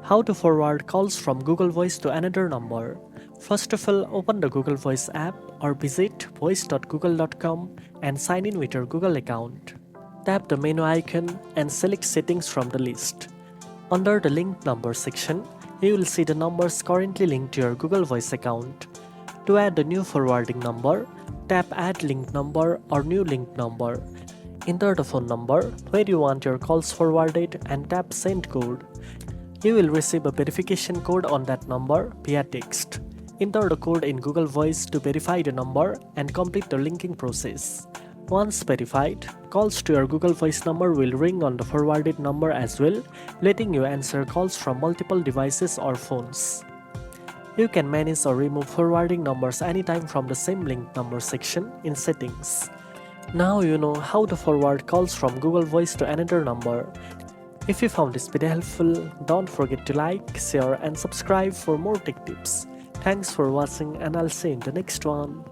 How to forward calls from Google Voice to another number. First of all, open the Google Voice app or visit voice.google.com and sign in with your Google account. Tap the menu icon and select Settings from the list. Under the linked number section, you will see the numbers currently linked to your Google Voice account. To add a new forwarding number, tap Add Linked Number or New Linked Number. Enter the phone number where you want your calls forwarded and tap Send Code. You will receive a verification code on that number via text. Enter the code in Google Voice to verify the number and complete the linking process. Once verified, calls to your Google Voice number will ring on the forwarded number as well, letting you answer calls from multiple devices or phones. You can manage or remove forwarding numbers anytime from the same linked number section in Settings. Now you know how to forward calls from Google Voice to another number. If you found this video helpful, don't forget to like, share and subscribe for more tech tips. Thanks for watching and I'll see you in the next one.